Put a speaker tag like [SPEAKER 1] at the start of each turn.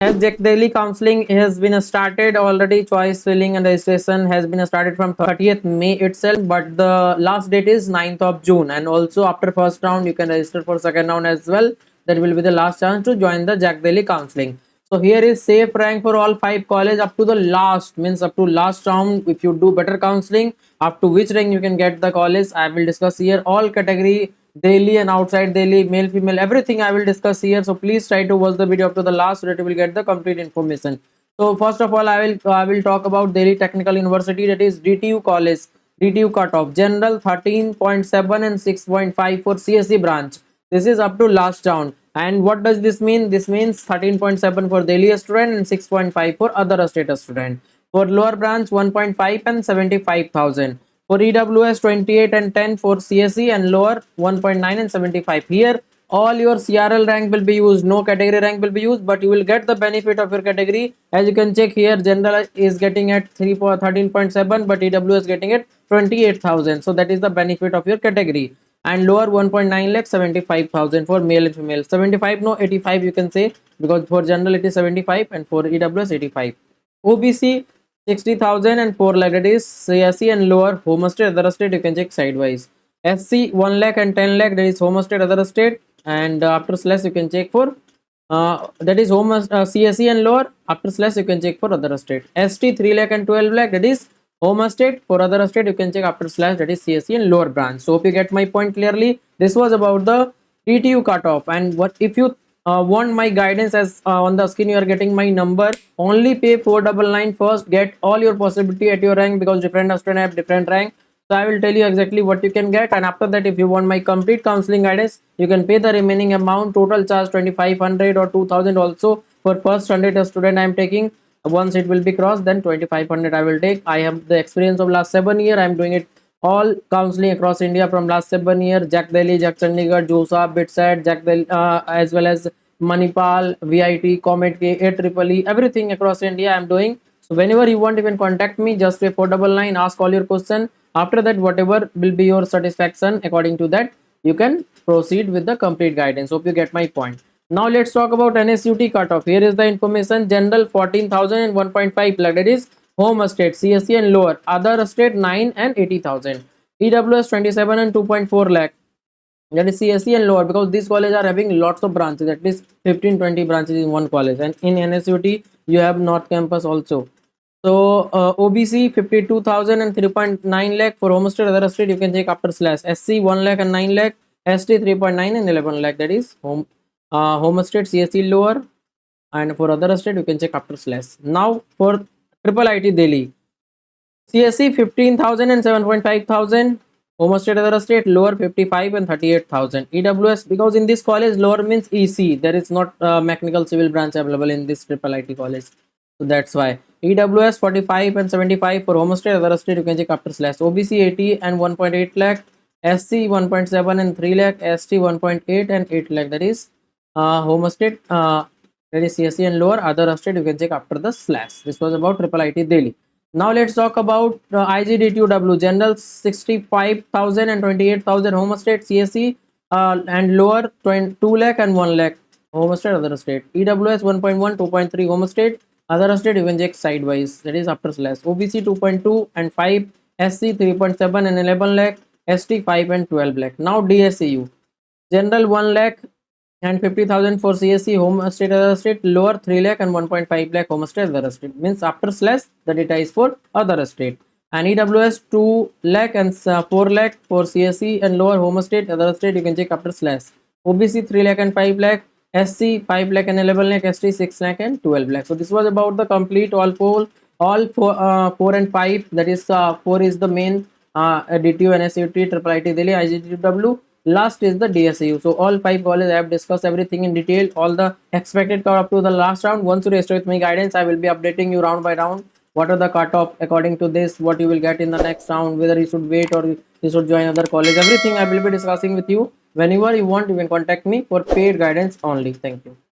[SPEAKER 1] As Jack Daily counseling has been started already, choice filling and registration has been started from 30th May itself, but the last date is 9th of June. And also after first round, you can register for second round as well. That will be the last chance to join the Jack Daily counseling. So here is safe rank for all 5 college up to the last, means up to last round. If you do better counseling, up to which rank you can get the college, I will discuss here. All category, Delhi and outside Delhi, male, female, everything I will discuss here. So please try to watch the video up to the last so that you will get the complete information. So first of all, I will talk about Delhi Technical University, that is DTU college. DTU cutoff general 13.7 and 6.5 for CSE branch. This is up to last round. And what does this mean? This means 13.7 for Delhi student and 6.5 for other state student. For lower branch 1.5 and 75,000. For EWS 28 and 10 for CSE and lower 1.9 and 75. Here all your CRL rank will be used, no category rank will be used, but you will get the benefit of your category. As you can check here, general is getting at 13.7, but EWS getting at 28,000. So that is the benefit of your category. And lower 1.9 lakh 75,000 for male and female. 75 no 85 you can say, because for general it is 75 and for EWS 85. OBC 60,000 and 4 lakh, that is CSE and lower home state other state you can check sidewise. SC 1 lakh and 10 lakh, that is home state other state, and after slash you can check for that is home CSE and lower, after slash you can check for other state. ST 3 lakh and 12 lakh, that is home state, for other state you can check after slash, that is CSE and lower branch. So hope you get my point clearly. This was about the TTU cutoff. And what if you want my guidance, as on the screen you are getting my number, only pay 499 first, get all your possibility at your rank, because different student have different rank. So I will tell you exactly what you can get, and after that if you want my complete counseling guidance, you can pay the remaining amount. Total charge 2500 or 2000 also. For first 100 student I am taking. Once it will be crossed, then 2500 I will take. I have the experience of last 7 years. I am doing it all counseling across India from last 7 years. Jack Delhi, Jack Chandigarh, Josa, Bitsat, Jack Delhi, as well as Manipal, VIT, Comet K, AEEE, everything across India I am doing. So whenever you want, you can contact me. Just pay 499, ask all your question. After that, whatever will be your satisfaction, according to that, you can proceed with the complete guidance. Hope you get my point. Now let's talk about NSUT cutoff. Here is the information. General 14,000 and 1.5 lakh, that is home state, CSE and lower. Other state 9 and 80,000. EWS 27 and 2.4 lakh, that is CSE and lower, because these colleges are having lots of branches, at least 15-20 branches in one college. And in NSUT you have North Campus also. So OBC 52,000 and 3.9 lakh. For home state other state you can check after slash. SC 1 lakh and 9 lakh. ST 3.9 and 11 lakh, that is home state, CSE lower, and for other state you can check after slash. Now for triple IT Delhi, CSE 15,000 and 7.5 thousand. Home state other state lower 55 and 38,000. EWS, because in this college lower means EC, there is not mechanical civil branch available in this triple IT college, so that's why. EWS 45 and 75 for home state other state you can check after slash. OBC 80 and 1.8 lakh. SC 1.7 and 3 lakh. ST 1.8 and 8 lakh, that is home state, that is CSE and lower. Other state you can check after the slash. This was about triple IT Delhi. Now let's talk about IGDTUW. General 65,000 and 28,000 home state, CSE and lower 2 lakh and 1 lakh. Home state other state. EWS 1.1, 2.3 home state. Other state you can check sidewise, that is after slash. OBC 2.2 and 5. SC 3.7 and 11 lakh. ST 5 and 12 lakh. Now DSCU. General 1 lakh and 50,000 for CSE, home state other state, lower 3 lakh and 1.5 lakh home state other state, means after slash the data is for other state. And EWS 2 lakh and 4 lakh for CSE and lower home state other state you can check after slash. OBC 3 lakh and 5 lakh. SC 5 lakh and 11 lakh. ST 6 lakh and 12 lakh. So this was about the complete all four and 5, that is 4 is the main DTU, NSUT, Triple IT Delhi, IGDTUW. Last is the DSCU. So all 5 colleges I have discussed everything in detail, all the expected cut up to the last round. Once you register with my guidance, I will be updating you round by round. What are the cutoff according to this, what you will get in the next round, whether you should wait or you should join other college. Everything I will be discussing with you. Whenever you want, you can contact me for paid guidance only. Thank you.